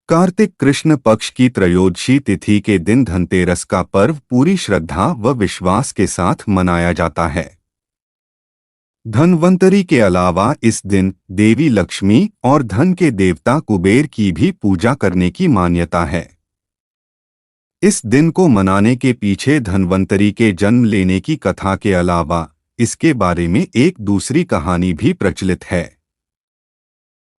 कार्तिक कृष्ण पक्ष की त्रयोदशी तिथि के दिन धनतेरस का पर्व पूरी श्रद्धा व विश्वास के साथ मनाया जाता है। धन्वंतरी के अलावा इस दिन देवी लक्ष्मी और धन के देवता कुबेर की भी पूजा करने की मान्यता है। इस दिन को मनाने के पीछे धन्वंतरी के जन्म लेने की कथा के अलावा इसके बारे में एक दूसरी कहानी भी प्रचलित है।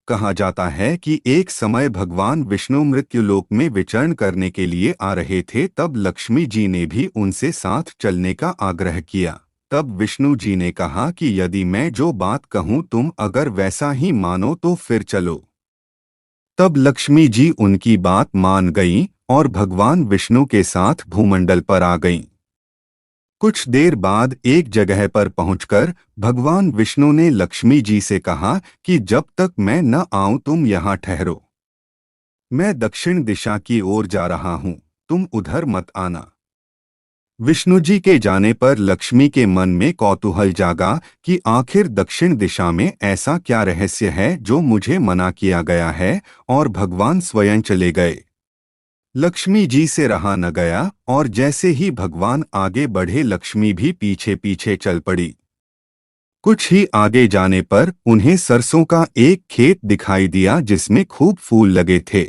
कहा जाता है कि एक समय भगवान विष्णु मृत्युलोक में विचरण करने के लिए आ रहे थे, तब लक्ष्मी जी ने भी उनसे साथ चलने का आग्रह किया। तब विष्णु जी ने कहा कि यदि मैं जो बात कहूँ तुम अगर वैसा ही मानो तो फिर चलो। तब लक्ष्मी जी उनकी बात मान गईं और भगवान विष्णु के साथ भूमंडल पर आ गईं। कुछ देर बाद एक जगह पर पहुंचकर भगवान विष्णु ने लक्ष्मी जी से कहा कि जब तक मैं न आऊं तुम यहाँ ठहरो। मैं दक्षिण दिशा की ओर जा रहा हूं, तुम उधर मत आना। विष्णु जी के जाने पर लक्ष्मी के मन में कौतूहल जागा कि आखिर दक्षिण दिशा में ऐसा क्या रहस्य है जो मुझे मना किया गया है, और भगवान स्वयं चले गए। लक्ष्मी जी से रहा न गया और जैसे ही भगवान आगे बढ़े लक्ष्मी भी पीछे पीछे चल पड़ी। कुछ ही आगे जाने पर उन्हें सरसों का एक खेत दिखाई दिया जिसमें खूब फूल लगे थे।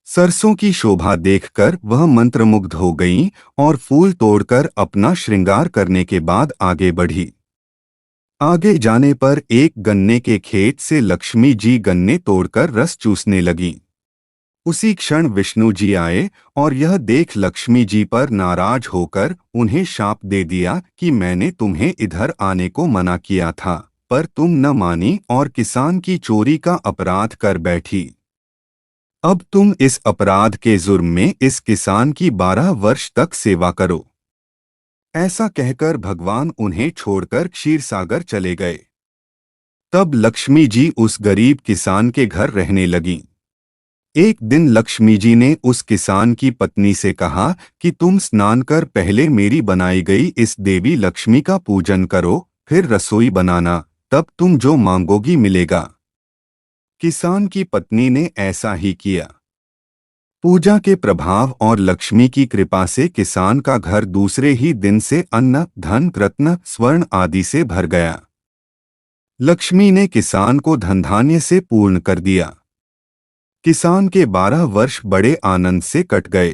सरसों की शोभा देखकर वह मंत्रमुग्ध हो गईं और फूल तोड़कर अपना श्रृंगार करने के बाद आगे बढ़ी। आगे जाने पर एक गन्ने के खेत से लक्ष्मी जी गन्ने तोड़कर रस चूसने लगीं। उसी क्षण विष्णु जी आए और यह देख लक्ष्मी जी पर नाराज होकर उन्हें शाप दे दिया कि मैंने तुम्हें इधर आने को मना किया था, पर तुम न मानी और किसान की चोरी का अपराध कर बैठी। अब तुम इस अपराध के जुर्म में इस किसान की 12 वर्ष तक सेवा करो। ऐसा कहकर भगवान उन्हें छोड़कर क्षीरसागर चले गए। तब लक्ष्मी जी उस गरीब किसान के घर रहने लगीं। एक दिन लक्ष्मी जी ने उस किसान की पत्नी से कहा कि तुम स्नान कर पहले मेरी बनाई गई इस देवी लक्ष्मी का पूजन करो, फिर रसोई बनाना, तब तुम जो मांगोगी मिलेगा। किसान की पत्नी ने ऐसा ही किया। पूजा के प्रभाव और लक्ष्मी की कृपा से किसान का घर दूसरे ही दिन से अन्न, धन, रत्न, स्वर्ण आदि से भर गया। लक्ष्मी ने किसान को धन धान्य से पूर्ण कर दिया। किसान के 12 वर्ष बड़े आनंद से कट गए।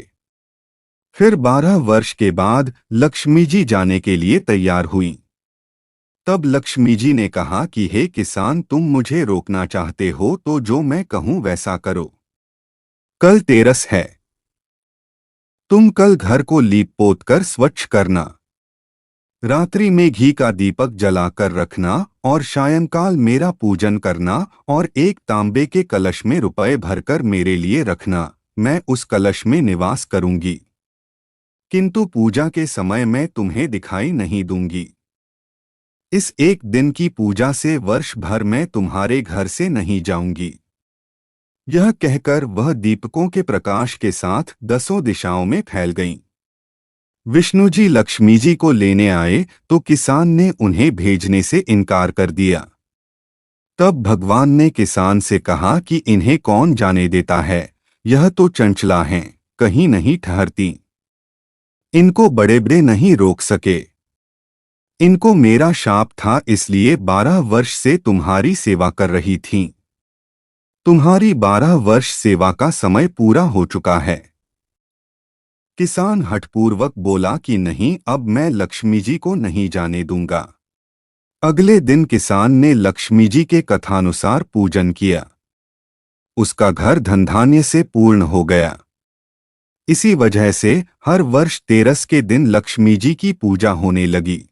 फिर 12 वर्ष के बाद लक्ष्मी जी जाने के लिए तैयार हुईं। तब लक्ष्मी जी ने कहा कि हे किसान, तुम मुझे रोकना चाहते हो तो जो मैं कहूं वैसा करो। कल तेरस है, तुम कल घर को लीप पोत कर स्वच्छ करना। रात्रि में घी का दीपक जलाकर रखना और सायंकाल मेरा पूजन करना और एक तांबे के कलश में रुपए भरकर मेरे लिए रखना। मैं उस कलश में निवास करूंगी, किंतु पूजा के समय मैं तुम्हें दिखाई नहीं दूंगी। इस एक दिन की पूजा से वर्ष भर मैं तुम्हारे घर से नहीं जाऊंगी। यह कहकर वह दीपकों के प्रकाश के साथ 10 दिशाओं में फैल गईं। विष्णु जी लक्ष्मी जी को लेने आए तो किसान ने उन्हें भेजने से इनकार कर दिया। तब भगवान ने किसान से कहा कि इन्हें कौन जाने देता है, यह तो चंचला हैं, कहीं नहीं ठहरती। इनको बड़े बड़े नहीं रोक सके। इनको मेरा शाप था, इसलिए 12 वर्ष से तुम्हारी सेवा कर रही थीं। तुम्हारी 12 वर्ष सेवा का समय पूरा हो चुका है। किसान हठपूर्वक बोला कि नहीं, अब मैं लक्ष्मी जी को नहीं जाने दूंगा। अगले दिन किसान ने लक्ष्मी जी के कथानुसार पूजन किया। उसका घर धन धान्य से पूर्ण हो गया। इसी वजह से हर वर्ष तेरस के दिन लक्ष्मी जी की पूजा होने लगी।